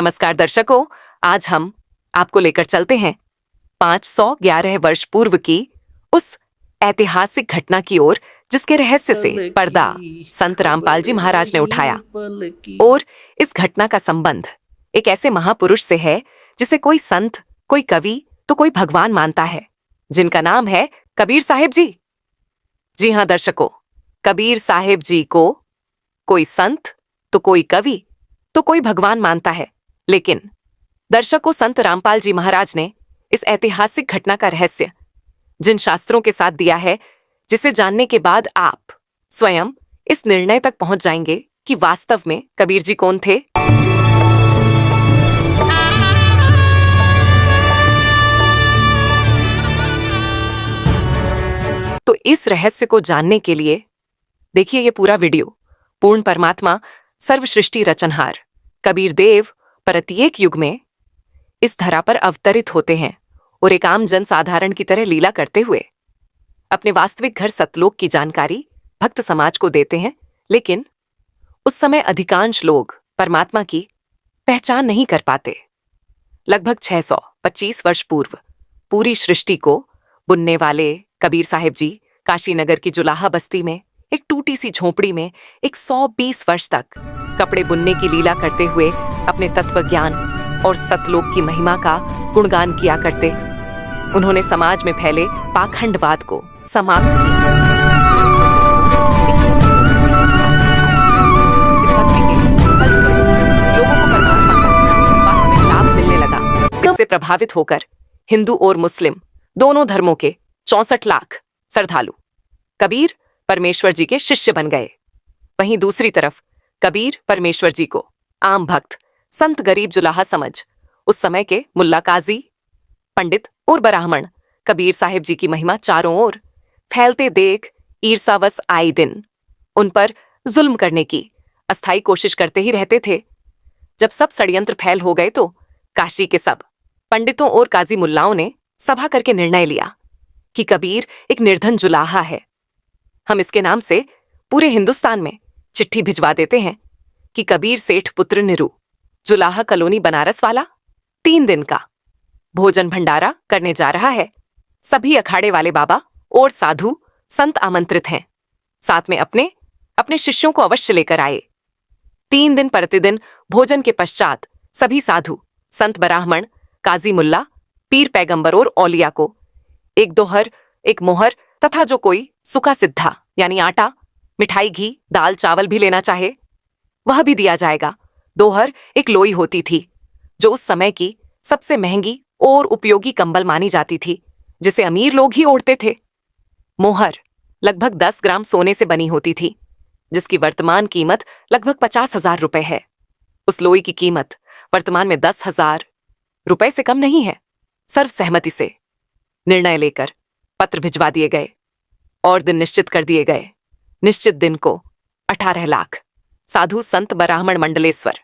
नमस्कार दर्शकों, आज हम आपको लेकर चलते हैं 511 वर्ष पूर्व की उस ऐतिहासिक घटना की ओर जिसके रहस्य से पर्दा संत रामपाल जी महाराज ने उठाया। और इस घटना का संबंध एक ऐसे महापुरुष से है जिसे कोई संत, कोई कवि तो कोई भगवान मानता है, जिनका नाम है कबीर साहिब जी। जी हां दर्शकों, कबीर साहिब जी को कोई संत तो कोई कवि तो कोई भगवान मानता है, लेकिन दर्शकों संत रामपाल जी महाराज ने इस ऐतिहासिक घटना का रहस्य जिन शास्त्रों के साथ दिया है, जिसे जानने के बाद आप स्वयं इस निर्णय तक पहुंच जाएंगे कि वास्तव में कबीर जी कौन थे। तो इस रहस्य को जानने के लिए देखिए ये पूरा वीडियो। पूर्ण परमात्मा सर्वसृष्टि रचनहार कबीर देव प्रत्येक युग में इस धरा पर अवतरित होते हैं और एक आम जन साधारण की तरह लीला करते हुए अपने वास्तविक घर सतलोक की जानकारी भक्त समाज को देते हैं। लेकिन उस समय अधिकांश लोग परमात्मा की पहचान नहीं कर पाते। लगभग 625 वर्ष पूर्व पूरी सृष्टि को बुनने वाले कबीर साहिब जी काशी नगर की जुलाहा बस्ती में एक टूटी सी झोपड़ी में 120 वर्ष तक कपड़े बुनने की लीला करते हुए अपने तत्व ज्ञान और सतलोक की महिमा का गुणगान किया करते। उन्होंने समाज में फैले पाखंडवाद को समाप्त किया। इस भक्ति के फलस्वरूप लोगों को परमात्मा का वास्तविक लाभ मिलने लगा। इससे प्रभावित होकर हिंदू और मुस्लिम दोनों धर्मों के 64 लाख श्रद्धालु कबीर परमेश्वर जी के शिष्य बन गए। वहीं दूसरी तरफ कबीर परमेश्वर जी को आम भक्त, संत, गरीब जुलाहा समझ उस समय के मुल्ला, काजी, पंडित और ब्राह्मण कबीर साहिब जी की महिमा चारों ओर फैलते देख ईर्षावश आए दिन उन पर जुल्म करने की अस्थायी कोशिश करते ही रहते थे। जब सब षड्यंत्र फैल हो गए तो काशी के सब पंडितों और काजी मुल्लाओं ने सभा करके निर्णय लिया कि कबीर एक निर्धन जुलाहा है। हम इसके नाम से पूरे हिंदुस्तान में चिट्ठी भिजवा देते हैं कि कबीर सेठ पुत्र निरु जुलाहा कॉलोनी बनारस वाला 3 दिन का भोजन भंडारा करने जा रहा है। सभी अखाड़े वाले बाबा और साधु संत आमंत्रित हैं। साथ में अपने अपने शिष्यों को अवश्य लेकर आए। 3 दिन प्रतिदिन भोजन के पश्चात सभी साधु संत, ब्राह्मण, काजी मुल्ला, पीर पैगंबर और औलिया को एक दोहर, एक मोहर तथा जो कोई सूखा सिद्धा यानी आटा, मिठाई, घी, दाल, चावल भी लेना चाहे वह भी दिया जाएगा। दोहर एक लोई होती थी जो उस समय की सबसे महंगी और उपयोगी कंबल मानी जाती थी, जिसे अमीर लोग ही ओढ़ते थे। मोहर लगभग 10 ग्राम सोने से बनी होती थी, जिसकी वर्तमान कीमत लगभग 50,000 रुपए है। उस लोई की कीमत वर्तमान में 10,000 रुपए से कम नहीं है। सर्वसहमति से निर्णय लेकर पत्र भिजवा दिए गए और दिन निश्चित कर दिए गए। निश्चित दिन को 18 लाख साधु संत ब्राह्मण मंडलेश्वर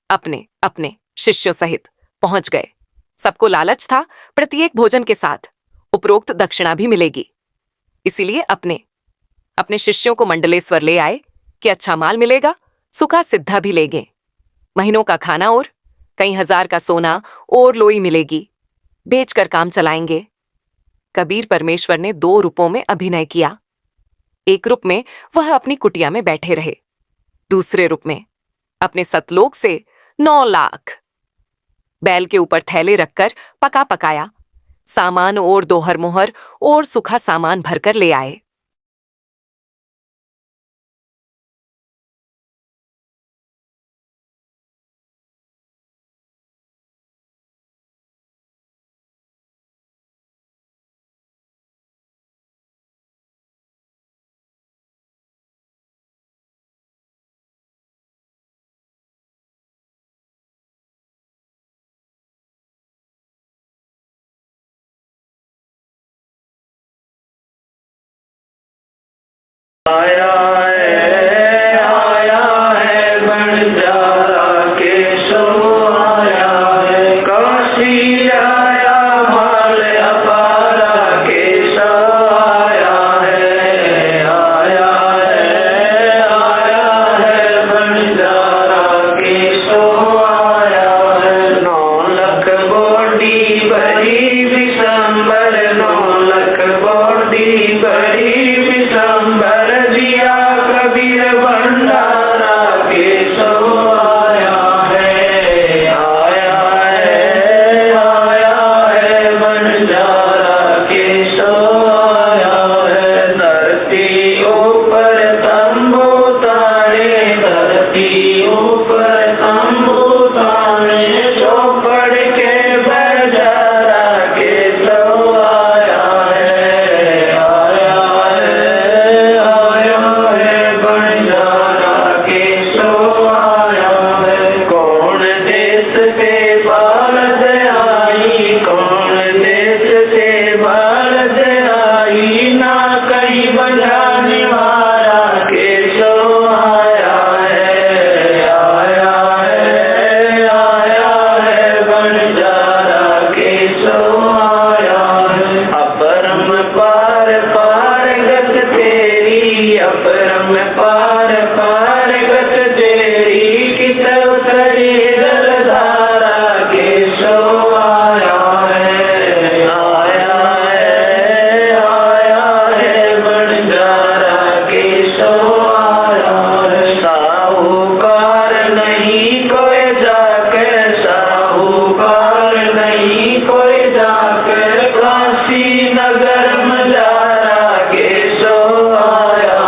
अपने अपने शिष्यों सहित पहुंच गए। सबको लालच था प्रत्येक भोजन के साथ उपरोक्त दक्षिणा भी मिलेगी, इसीलिए अपने अपने शिष्यों को मंडलेश्वर ले आए कि अच्छा माल मिलेगा, सूखा सिद्धा भी लेंगे, महीनों का खाना और कई हजार का सोना और लोई मिलेगी, बेचकर काम चलाएंगे। कबीर परमेश्वर ने 2 रूपों में अभिनय किया। एक रूप में वह अपनी कुटिया में बैठे रहे, दूसरे रूप में अपने सतलोक से 9 लाख बैल के ऊपर थैले रखकर पका पकाया सामान और दोहर मोहर और सूखा सामान भरकर ले आए। आया है बंजारा केशव आया है, काशी आया माल अपारा केशव आया है बंजारा केशव आया है। पार पार गत तेरी कित उतरी जलधारा केशव आया है बंजारा केशव आया है। साहूकार नहीं कोई जाके साहूकार नहीं कोई जाके काशी नगर मजारा केशव आया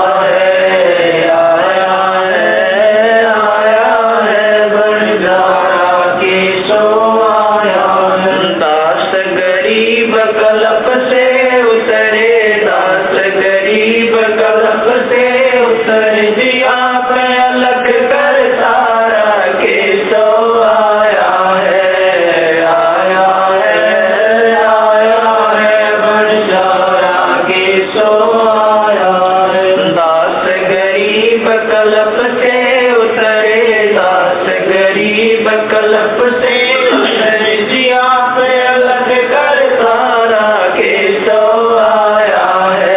है बंजारा केशव आया है। दास गरीब कलप से उतरे दास गरीब कलप से उतरे जिया पे अलग कर तारा केशव आया है बंजारा केशव आया है। दास गरीब कलप से उतरे दास गरीब कलप से उतरे जिया पे अलग कर तारा केशव आया है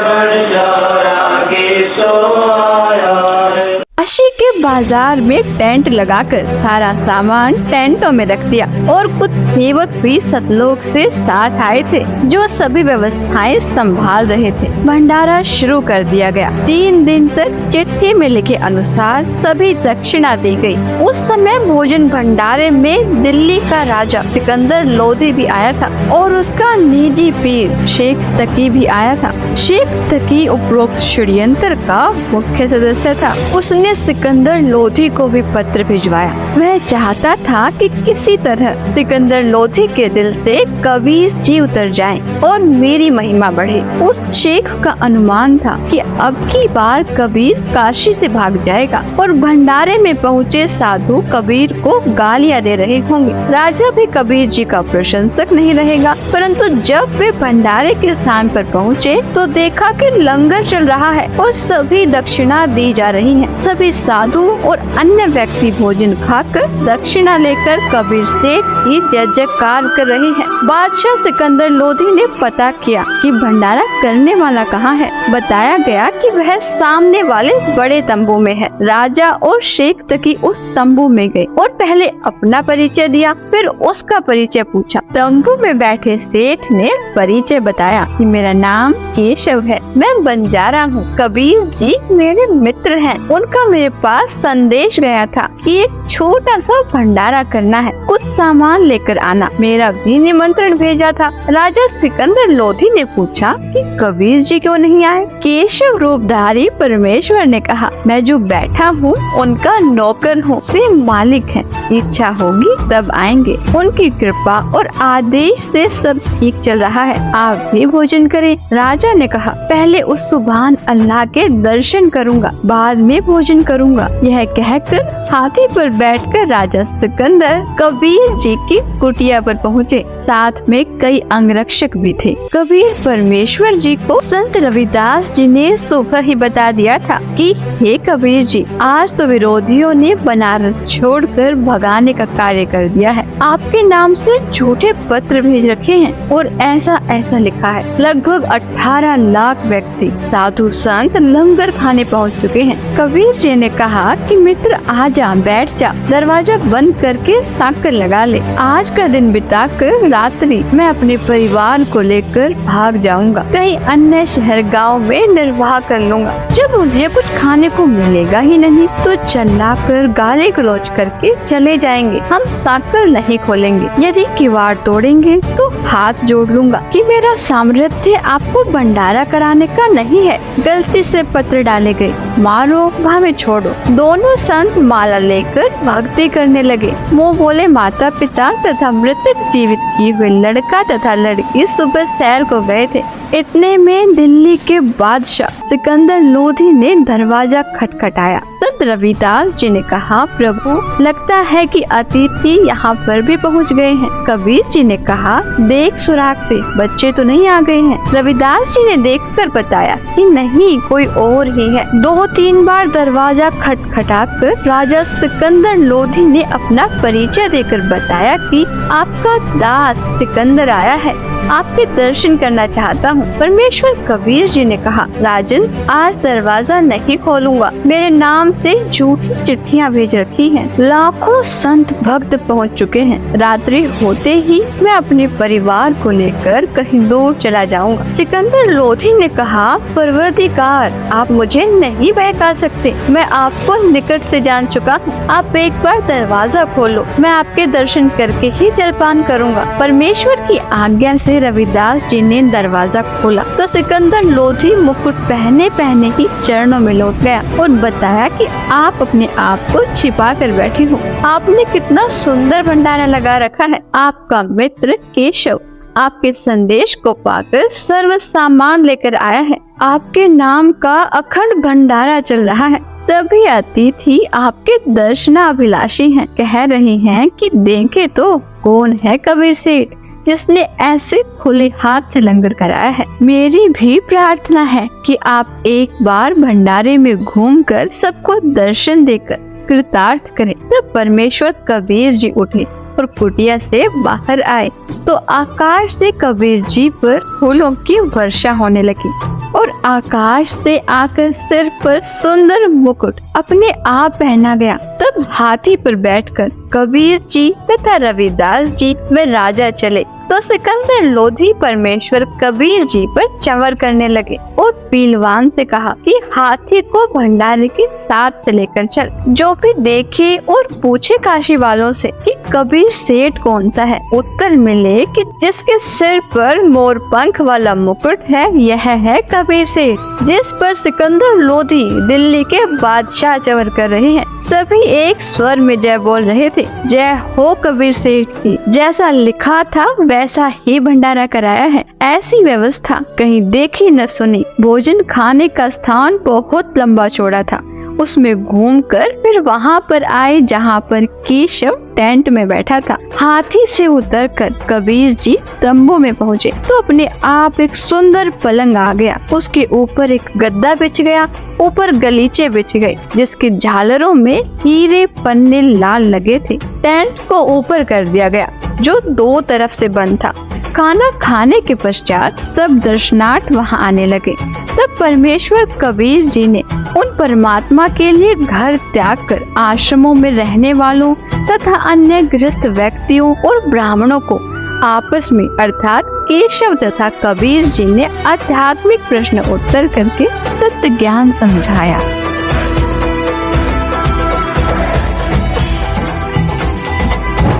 बंजारा केशव आया है। काशी के बाजार में टेंट लगाकर सारा सामान टेंटों में रख दिया और कुछ सेवक भी सतलोक से साथ आए थे जो सभी व्यवस्थाएं संभाल रहे थे। भंडारा शुरू कर दिया गया। 3 दिन तक चिट्ठी में लिखे अनुसार सभी दक्षिणा दी गई। उस समय भोजन भंडारे में दिल्ली का राजा सिकंदर लोधी भी आया था और उसका निजी पीर शेख तकी भी आया था। शेख तकी उपरोक्त षड्यंत्र का मुख्य सदस्य था। उसने सिकंदर लोधी को भी पत्र भिजवाया। वह चाहता था कि किसी तरह सिकंदर लोधी के दिल से कबीर जी उतर जाएं और मेरी महिमा बढ़े। उस शेख का अनुमान था कि अब की बार कबीर काशी से भाग जाएगा और भंडारे में पहुँचे साधु कबीर को गालियाँ दे रहे होंगे। राजा भी कबीर जी का प्रशंसक नहीं रहेगा। परंतु जब वे भंडारे के स्थान पर पहुँचे तो देखा कि लंगर चल रहा है और सभी दक्षिणा दी जा रही है। सभी साधु और अन्य व्यक्ति भोजन खाकर दक्षिणा लेकर कबीर सेठ की जय जयकार कर रहे हैं। बादशाह सिकंदर लोधी ने पता किया कि भंडारा करने वाला कहाँ है। बताया गया कि वह सामने वाले बड़े तंबू में है। राजा और शेख तकी उस तंबू में गए और पहले अपना परिचय दिया, फिर उसका परिचय पूछा। तंबू में बैठे सेठ ने परिचय बताया कि मेरा नाम केशव है, मैं बंजारा हूँ। कबीर जी मेरे मित्र हैं। उनका मेरे पास संदेश गया था कि एक छोटा सा भंडारा करना है, कुछ सामान लेकर आना। मेरा भी निमंत्रण भेजा था। राजा सिकंदर लोधी ने पूछा कि कबीर जी क्यों नहीं आए? केशव रूपधारी परमेश्वर ने कहा, मैं जो बैठा हूँ उनका नौकर हूँ, वे मालिक हैं। इच्छा होगी तब आएंगे। उनकी कृपा और आदेश से सब ठीक चल रहा है। आप भी भोजन करें। राजा ने कहा, पहले उस सुभान अल्लाह के दर्शन करूँगा, बाद में भोजन करूँगा। यह कहकर हाथी पर बैठकर राजा सिकंदर कबीर जी की कुटिया पर पहुँचे। साथ में कई अंगरक्षक भी थे। कबीर परमेश्वर जी को संत रविदास जी ने सुबह ही बता दिया था कि हे कबीर जी, आज तो विरोधियों ने बनारस छोड़कर भगाने का कार्य कर दिया है। आपके नाम से झूठे पत्र भेज रखे हैं और ऐसा ऐसा लिखा है। लगभग 18 लाख व्यक्ति साधु संत लंगर खाने पहुँच चुके हैं। कबीर जी ने कहा कि मित्र आजा, बैठ जा, दरवाजा बंद करके साकर लगा ले। आज का दिन बिताकर रात्रि मैं अपने परिवार को लेकर भाग जाऊंगा, कहीं अन्य शहर गांव में निर्वाह कर लूंगा। जब उन्हें कुछ खाने को मिलेगा ही नहीं तो चिल्लाकर गाली गलौज करके चले जाएंगे। हम साकर नहीं खोलेंगे। यदि किवाड़ तोड़ेंगे तो हाथ जोड़ लूंगा कि मेरा सामर्थ्य आपको भंडारा कराने का नहीं है। गलती से पत्र डाले गए, मारो हमें छोड़ो। दोनों संत माला लेकर भक्ति करने लगे। मुँह बोले माता पिता तथा मृतक जीवित किए हुए लड़का तथा लड़की सुबह सैर को गए थे। इतने में दिल्ली के बादशाह सिकंदर लोधी ने दरवाजा खटखटाया। संत तब रविदास जी ने कहा, प्रभु लगता है कि अतिथि यहाँ पर भी पहुँच गए हैं। कबीर जी ने कहा, देख सुराग से बच्चे तो नहीं आ गए हैं। रविदास जी ने देखकर बताया कि नहीं, कोई और ही है। 2-3 बार दरवाजा खटखटाकर राजा सिकंदर लोधी ने अपना परिचय देकर बताया कि आपका दास सिकंदर आया है, आपके दर्शन करना चाहता हूँ। परमेश्वर कबीर जी ने कहा, राजन आज दरवाजा नहीं खोलूंगा, मेरे नाम से झूठी चिट्ठियाँ भेज रखी हैं। लाखों संत भक्त पहुँच चुके हैं। रात्रि होते ही मैं अपने परिवार को लेकर कहीं दूर चला जाऊंगा। सिकंदर लोधी ने कहा, परवरदिगार आप मुझे नहीं बहका सकते, मैं आपको निकट से जान चुका हूँ। आप एक बार दरवाजा खोलो, मैं आपके दर्शन करके ही जलपान करूँगा। परमेश्वर की आज्ञा से रविदास जी ने दरवाजा खोला तो सिकंदर लोधी मुकुट पहने पहने ही चरणों में लौट गया और बताया कि आप अपने आप को छिपा कर बैठे हो। आपने कितना सुंदर भंडारा लगा रखा है। आपका मित्र केशव आपके संदेश को पाकर सर्व सामान लेकर आया है। आपके नाम का अखंड भंडारा चल रहा है। सभी अतिथि आपके दर्शनाभिलाषी हैं, कह रहे हैं कि देखे तो कौन है कबीर सेठ जिसने ऐसे खुले हाथ से लंगर कराया है। मेरी भी प्रार्थना है कि आप एक बार भंडारे में घूमकर सबको दर्शन देकर कृतार्थ करें। तब परमेश्वर कबीर जी उठे और कुटिया से बाहर आए तो आकाश से कबीर जी पर फूलों की वर्षा होने लगी और आकाश से आकर सिर पर सुंदर मुकुट अपने आप पहना गया। तब हाथी पर बैठकर कबीर जी तथा रविदास जी व राजा चले तो सिकंदर लोधी परमेश्वर कबीर जी पर चंवर करने लगे और पीलवान से कहा कि हाथी को भंडारे के साथ लेकर चल। जो भी देखे और पूछे काशी वालों से कि कबीर सेठ कौन सा है, उत्तर मिले कि जिसके सिर पर मोर पंख वाला मुकुट है यह है कबीर सेठ जिस पर सिकंदर लोधी दिल्ली के बादशाह चंवर कर रहे हैं। सभी एक स्वर में जय बोल रहे थे, जय हो कबीर सेठ की। जैसा लिखा था वैसा ही भंडारा कराया है। ऐसी व्यवस्था कहीं देखी न सुनी। भोजन खाने का स्थान बहुत लंबा चौड़ा था। उसमें घूमकर फिर वहाँ पर आए जहाँ पर केशव टेंट में बैठा था। हाथी से उतरकर कबीर जी तंबू में पहुँचे तो अपने आप एक सुंदर पलंग आ गया। उसके ऊपर एक गद्दा बिछ गया, ऊपर गलीचे बिछ गए जिसकी झालरों में हीरे पन्ने लाल लगे थे। टेंट को ऊपर कर दिया गया जो 2 तरफ से बंद था। खाना खाने के पश्चात सब दर्शनार्थ वहां आने लगे। तब परमेश्वर कबीर जी ने उन परमात्मा के लिए घर त्याग कर आश्रमों में रहने वालों तथा अन्य गृहस्थ व्यक्तियों और ब्राह्मणों को आपस में अर्थात केशव तथा कबीर जी ने आध्यात्मिक प्रश्न उत्तर करके सत्य ज्ञान समझाया।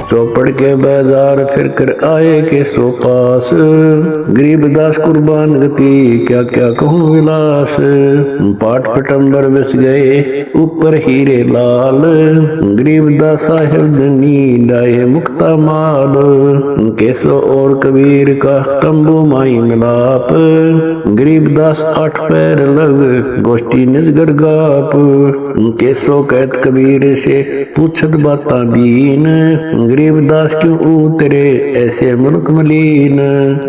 चौपड़ के बाजार फिर कर आए के सो पास, गरीबदास कुर्बान गति क्या क्या कहूँ विलास। पाट पटंबर बस गए ऊपर हीरे लाल, गरीबदास साहेब धनी डाये मुक्ता माल। केसो और कबीर का तंबू माई मिलाप, गरीबदास 8 पैर लग गोष्ठी निजगर गाप। केसो कहत कबीर से पूछत बाता दीन, गरीबदास क्यों उतरे ऐसे मुल्क मलीन।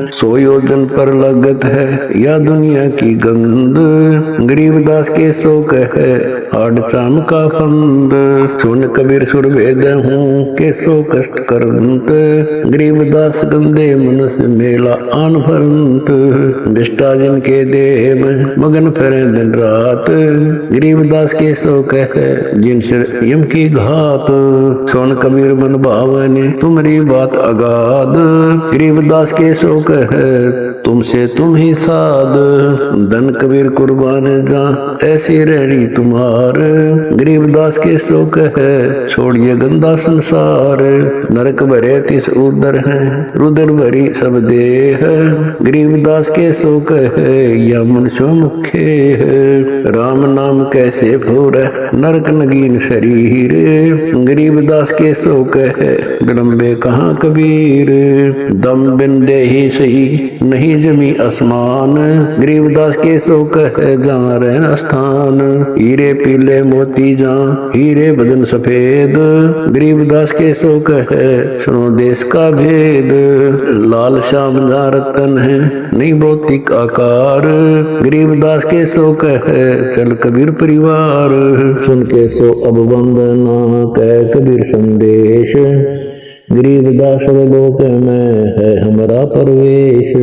100 योजन पर लगत है या दुनिया की गंद, गरीबदास के सो कहे हाड चाम का फंद। सुन कबीर सुर वेद हूँ के सो कष्ट करंत, गरीबदास गंदे मन से मेला आन भरंत। बिष्टा जिन के देव मगन फिरे दिन रात, गरीबदास के सो कहे जिन सिर यम की घात। सुन कबीर मन भावने तुम्हारी बात अगाध, गरीबदास के सो कहे तुमसे तुम ही साध। धन कबीर कुर्बान जा ऐसी रहनी तुम्हार, गरीबदास के सो कहे छोड़िए गंदा संसार। नरक भरे तिस उदर है रुदर भरी सब देह, गरीबदास के सो कहे या मनुष्य मुखे है। राम नाम कैसे भोर नरक नगीन शरीर, गरीबदास के सो कहे विलंबे कहाँ कबीर। दम बिन दे ही सही नहीं जमी आसमान, गरीबदास के सो कह जहाँ रहना स्थान। हीरे पीले मोती जहाँ हीरे बदन सफेद, गरीबदास के सो कह सुनो देश का भेद। लाल श्याम जहाँ रतन है नहीं भौतिक आकार, गरीबदास के सो कह चल कबीर परिवार। सुन के सो अब वंदना कह कबीर संदेश, गरीबदास लोक में है हमारा परवेश।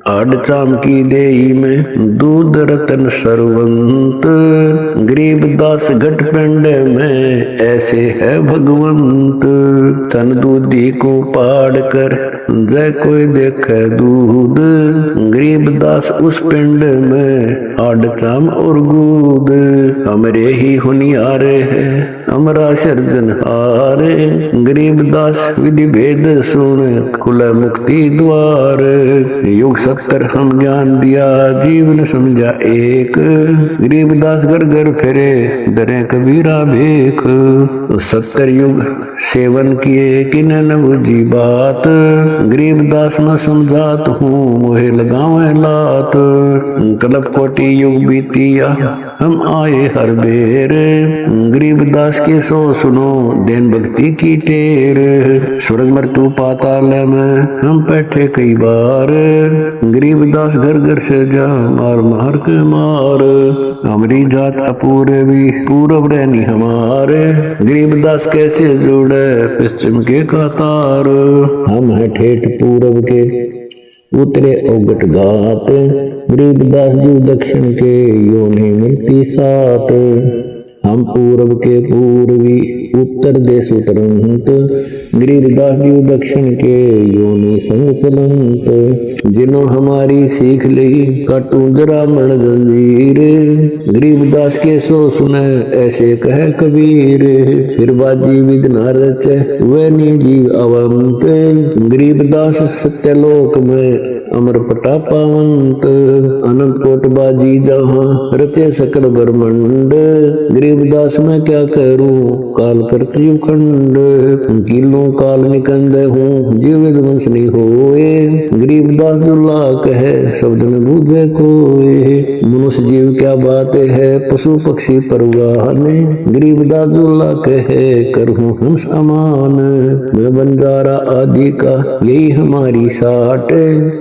आड चाम की देई में दूध रतन सरवंत, गरीबदास घट पिंड में ऐसे है भगवंत। तन दूधी को पाड़ कर जय कोई देखे दूध, गरीबदास उस पिंड में आड चाम और गूद। हमरे ही हुनियारे है हमारा सर्जनहार, गरीबदास विधि भेद सुन खुला मुक्ति द्वार। युग 70 हम ज्ञान दिया जीवन समझा एक, गरीबदास घर घर फिरे दरे कबीरा भेख। 70 युग सेवन किए किन न बुझी बात, गरीबदास न समझात हूँ मोहे लगावे लात। कल्प कोटि युग बीतिया हम आए हर बेर, गरीबदास के सो सुनो देन भक्ति की टेर। स्वर्ग मृत्यु पाताल में हम बैठे कई बार, गरीबदास घर घर से जा मार मार के मार। हमारी जात अपूर्वी पूरब रहनी हमारे, गरीबदास कैसे जुड़े पश्चिम के कतार। हम है ठेठ पूरब के उतरे औगट घाट, गरीबदास जी दक्षिण के यो नहीं मिलती साथ। हम पूरब के पूर्वी उत्तर देश उतरंत, गरीबदास जी दक्षिण के योनि संग चलंत। जिन्हों हमारी सीख ली काटू जरा मण जंजीर, गरीबदास के सो सुने ऐसे कह कबीर। फिर बाजी विद न रचे वह नी जीव अवंत, गरीबदास सत्यलोक में अमर पटा पावंत। अनंत कोट बाजी जहाँ रचे सकल ब्रह्मंड, गरीबदास मैं क्या करूं काल करती खंड। किलों काल निकंद हूँ जीव विध्वंस नहीं होए, गरीबदास दुल्ला कहे शब्द न बूझे कोए। मनुष्य जीव क्या बात है पशु पक्षी परवाने, गरीबदास दुल्ला कहे करूँ हम समान। मैं बंजारा आदि का यही हमारी साट,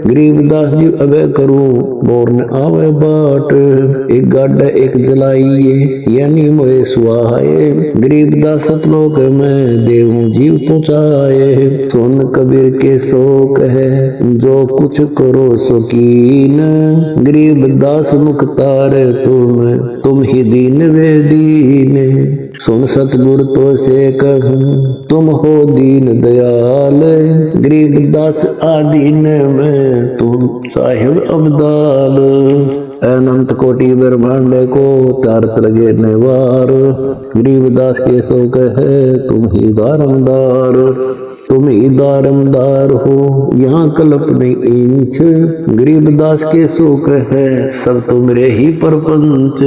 गरीबदास जी अबे करूं बोर न आवे बाट। एक गाड़ा एक जलाइए यानी मोए सुहाए, गरीबदास सतलोक में देवूं जीव तो चाहे। सुन कबीर के शोक है जो कुछ करो सो कीन, गरीबदास मुख तारे तुम ही दीन वे दीन। सुन सतगुर तो से कहूं तुम हो दीन दयाल, गरीबदास आदीन में तुम साहिब अब्दाल। अनंत कोटि ब्रह्मांड को तारत लगे नेवार, गरीबदास के सो कहे तुम ही दारमदार। तुम ही दारमदार हो यहाँ कल्प नहीं इंच, गरीबदास के सो कहे सब तुमरे ही परपंच।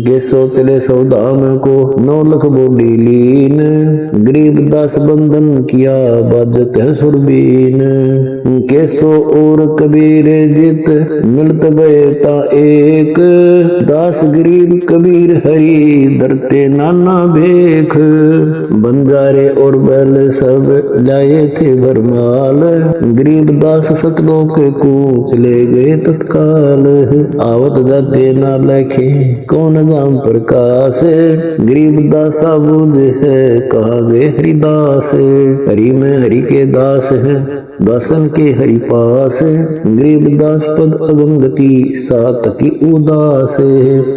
के सो चले सौदाम को 9 लाख बोली लीन, गरीबदास बंधन किया बाजत है सुरबीन। के सो और कबीर जित मिलत बेता एक, दास गरीब कबीर हरि धरते नाना भेख। बंजारे और बैल सब लाए थे भरमाल, गरीबदास सतलोक को चले गए तत्काल। आवत जाते ना लखे कौन नाम प्रकाश, गरीबदास बूझ है कहा गए हरिदास। हरि में हरि के दास है दासन के हरि पास, गरीबदास पद अगम गति सात की उदास।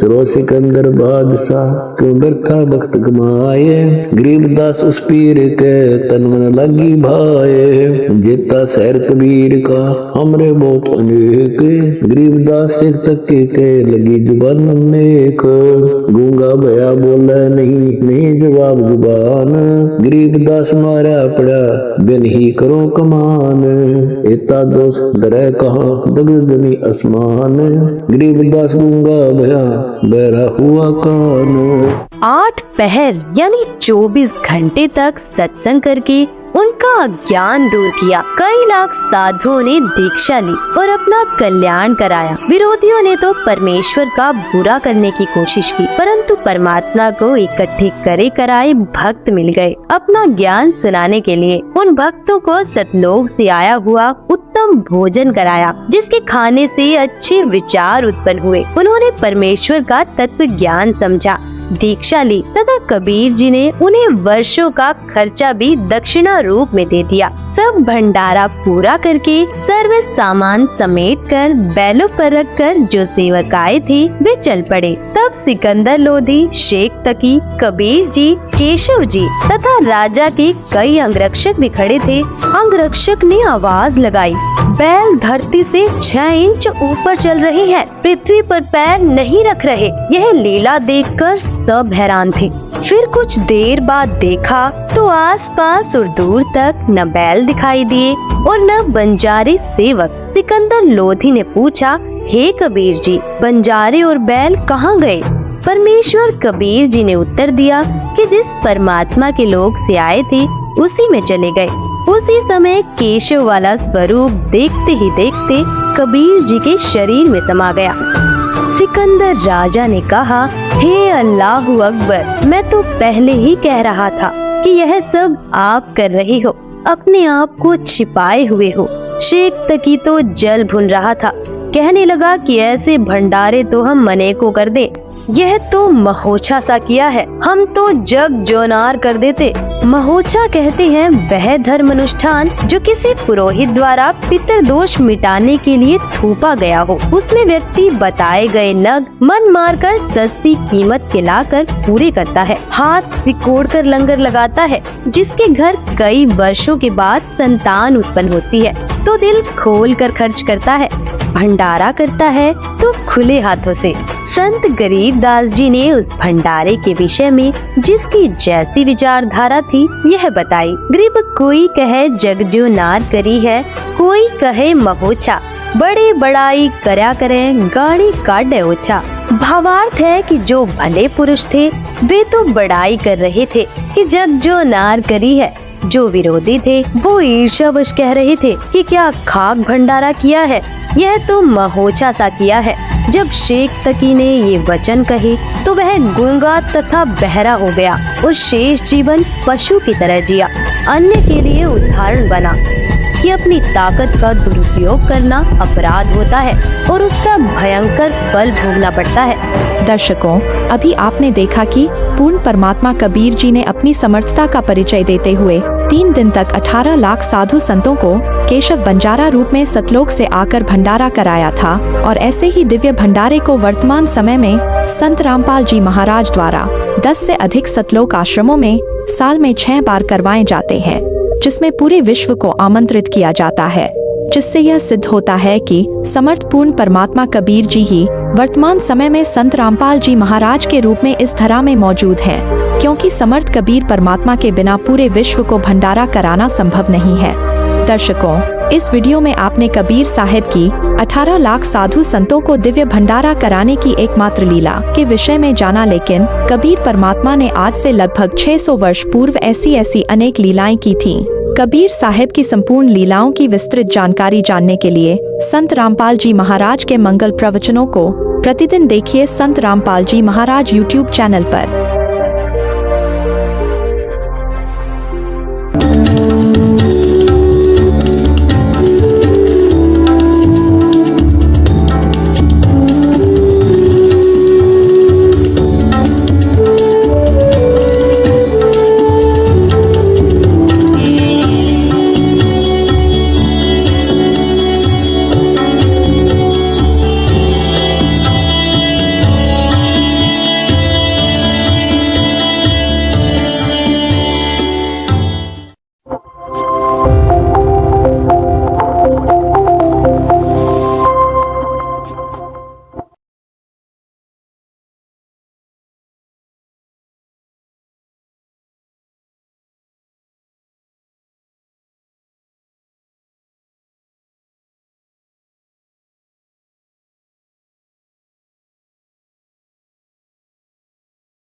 चलो सिकंदर बादशाह क्यों व्यर्था भक्त गमाए, गरीबदास उस पीर के तन मन लगी भाए। जेता शहर कबीर का हमरे बहुत अनेक, गरीबदास से तक के लगी जुबान नेक। गूंगा भया बोला नहीं जवाब जुबान, गरीबदास मारा पड़ा बिन ही करो कमान। इतना दोष डरे कहाँ दगद जमी आसमान, गरीबदास गूंगा भया बहरा हुआ कान। 8 पहर यानी 24 घंटे तक सत्संग करके उनका अज्ञान दूर किया। कई लाख साधुओं ने दीक्षा ली और अपना कल्याण कराया। विरोधियों ने तो परमेश्वर का बुरा करने की कोशिश की, परंतु परमात्मा को इकट्ठे करे कराए भक्त मिल गए अपना ज्ञान सुनाने के लिए। उन भक्तों को सतलोक से आया हुआ उत्तम भोजन कराया, जिसके खाने से अच्छे विचार उत्पन्न हुए। उन्होंने परमेश्वर का तत्व ज्ञान समझा, दीक्षा ली तथा कबीर जी ने उन्हें वर्षों का खर्चा भी दक्षिणा रूप में दे दिया। सब भंडारा पूरा करके सर्व सामान समेट कर बैलों पर रखकर जो सेवक आए थे वे चल पड़े। तब सिकंदर लोधी, शेख तकी, कबीर जी, केशव जी तथा राजा के कई अंगरक्षक भी खड़े थे। अंगरक्षक ने आवाज लगाई, बैल धरती से 6 इंच ऊपर चल रहे हैं, पृथ्वी पर पैर नहीं रख रहे। यह लीला देखकर सब हैरान थे। फिर कुछ देर बाद देखा तो आसपास और दूर तक न बैल दिखाई दिए और न बंजारे सेवक। सिकंदर लोधी ने पूछा, हे कबीर जी, बंजारे और बैल कहाँ गए? परमेश्वर कबीर जी ने उत्तर दिया कि जिस परमात्मा के लोक से आए थे उसी में चले गए। उसी समय केशव वाला स्वरूप देखते ही देखते कबीर जी के शरीर में समा गया। सिकंदर राजा ने कहा, हे अल्लाहु अकबर, मैं तो पहले ही कह रहा था कि यह सब आप कर रही हो, अपने आप को छिपाए हुए हो। शेख तकी तो जल भुन रहा था, कहने लगा कि ऐसे भंडारे तो हम मने को कर दे, यह तो महोछा सा किया है, हम तो जग जोनार कर देते। महोछा कहते हैं वह धर्म अनुष्ठान जो किसी पुरोहित द्वारा पितृदोष मिटाने के लिए थोपा गया हो। उसमें व्यक्ति बताए गए नग मन मारकर सस्ती कीमत के लाकर पूरे करता है, हाथ सिकोड़ कर लंगर लगाता है, जिसके घर कई वर्षों के बाद संतान उत्पन्न होती है तो दिल खोल कर खर्च करता है, भंडारा करता है तो खुले हाथों से। संत गरीबदास जी ने उस भंडारे के विषय में जिसकी जैसी विचारधारा थी यह बताई। गरीब कोई कहे जग जो नार करी है, कोई कहे महोछा, बड़े बड़ाई करया करें गाड़ी काटे ओछा। भावार्थ है कि जो भले पुरुष थे वे तो बड़ाई कर रहे थे कि जग जो नार करी है, जो विरोधी थे वो ईर्ष्यावश कह रहे थे कि क्या खाक भंडारा किया है, यह तो महोछा सा किया है। जब शेख तकी ने ये वचन कहे तो वह गूंगा तथा बहरा हो गया और शेष जीवन पशु की तरह जिया। अन्य के लिए उदाहरण बना कि अपनी ताकत का दुरुपयोग करना अपराध होता है और उसका भयंकर फल भोगना पड़ता है। दर्शकों, अभी आपने देखा कि पूर्ण परमात्मा कबीर जी ने अपनी समर्थता का परिचय देते हुए 3 दिन तक 18 लाख साधु संतों को केशव बंजारा रूप में सतलोक से आकर भंडारा कराया था। और ऐसे ही दिव्य भंडारे को वर्तमान समय में संत रामपाल जी महाराज द्वारा 10 से अधिक सतलोक आश्रमों में साल में 6 बार करवाए जाते हैं, जिसमें पूरे विश्व को आमंत्रित किया जाता है, जिससे यह सिद्ध होता है कि समर्थ पूर्ण परमात्मा कबीर जी ही वर्तमान समय में संत रामपाल जी महाराज के रूप में इस धरा में मौजूद हैं, क्योंकि समर्थ कबीर परमात्मा के बिना पूरे विश्व को भंडारा कराना संभव नहीं है। दर्शकों, इस वीडियो में आपने कबीर साहिब की 18 लाख साधु संतों को दिव्य भंडारा कराने की एकमात्र लीला के विषय में जाना, लेकिन कबीर परमात्मा ने आज से लगभग 600 वर्ष पूर्व ऐसी अनेक लीलाएं की थीं। कबीर साहिब की संपूर्ण लीलाओं की विस्तृत जानकारी जानने के लिए संत रामपाल जी महाराज के मंगल प्रवचनों को प्रतिदिन देखिए संत रामपाल जी महाराज YouTube चैनल पर।